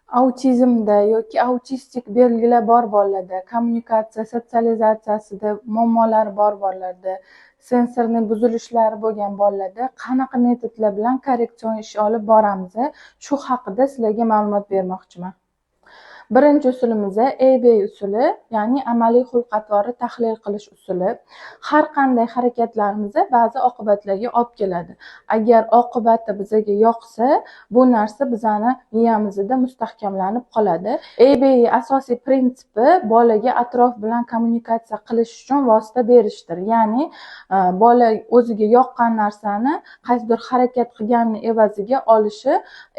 Autizmda yoki autistik belgilar bor bolalarda, kommunikatsiya, sotsializatsiyasida muammolar bor bolalarda, sensorni buzilishlari bo'lgan bolalarda qanaqa metodlar bilan korreksion ish olib boramiz? Shu haqida sizlarga ma'lumot bermoqchiman. Birinchi usulimiz ABA usuli, ya'ni amaliy xulq-atvori tahlil qilish usuli. Har qanday harakatlarimiz ba'zi oqibatlarga olib keladi. Agar oqibati bizga yoqsa, bu narsa bizani miyamizda mustahkamlanib qoladi. ABA asosiy prinsipi bolaga atrof bilan kommunikatsiya qilish uchun vosita berishdir. Ya'ni bola o'ziga yoqqan narsani qaysidir harakat qilgani evaziga olishi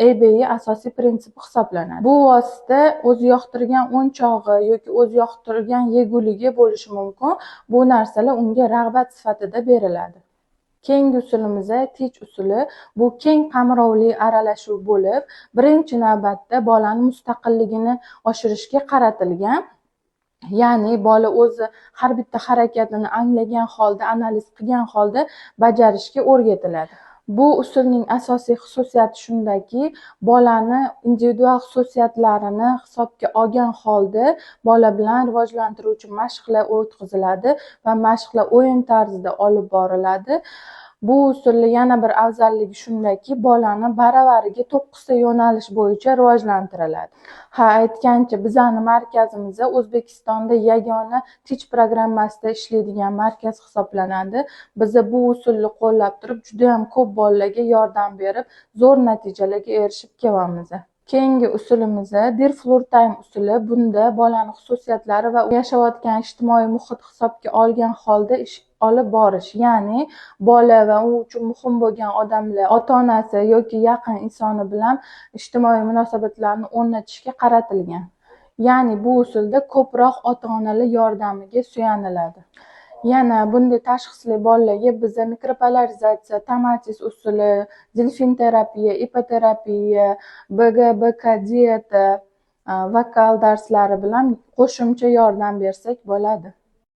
ABA asosiy prinsipi hisoblanadi. Bu vosita o'zi yoqtirgan o'yinchog'i yoki o'zi yoqtirgan yeguligi bo'lishi mumkin. Bu narsalar unga rag'bat sifatida beriladi. Keyingi usulimiz teach usuli. Bu keng qamrovli aralashuv bo'lib, birinchi navbatda bolani mustaqilligini oshirishga qaratilgan. Ya'ni bola o'zi har bitta harakatini anglagan holda, analiz qilgan holda bajarishga o'rgatiladi. Bu usulning asosiy xususiyati shundaki, bolani individual xususiyatlarini hisobga olgan holda bola bilan rivojlantiruvchi mashqlar o'tkaziladi va mashqlar o'yin tarzida olib boriladi. Bu usulning yana bir afzalligi shundaki, bolani baravariga 9 ta yo'nalish bo'yicha rivojlantiriladi. Aytgancha, bizning markazimiz O'zbekistonda yagona Teach programmasida ishlaydigan markaz hisoblanadi. Biz bu usulni qo'llab turib, juda ham ko'p bolalarga yordam berib, zo'r natijalarga erishib kelyapmiz. Keyingi usulimiz Dear Floor Time usuli. Bunda bolani xususiyatlari va yashayotgan ijtimoiy muhit hisobga olgan holda ish olib borish, ya'ni bola va u uchun muhim bo'lgan odamlar, ota-onasi yoki yaqin insoni bilan ijtimoiy munosabatlarni o'rnatishga qaratilgan. Ya'ni bu usulda ko'proq ota-onalar yordamiga suyaniladi. Yana bunday tashxisli bolalarga biz mikropolarizatsiya, Tomatis usuli, delfin terapiya, ipoterapiya, BGBK dieta, vokal darslari bilan qo'shimcha yordam bersak bo'ladi.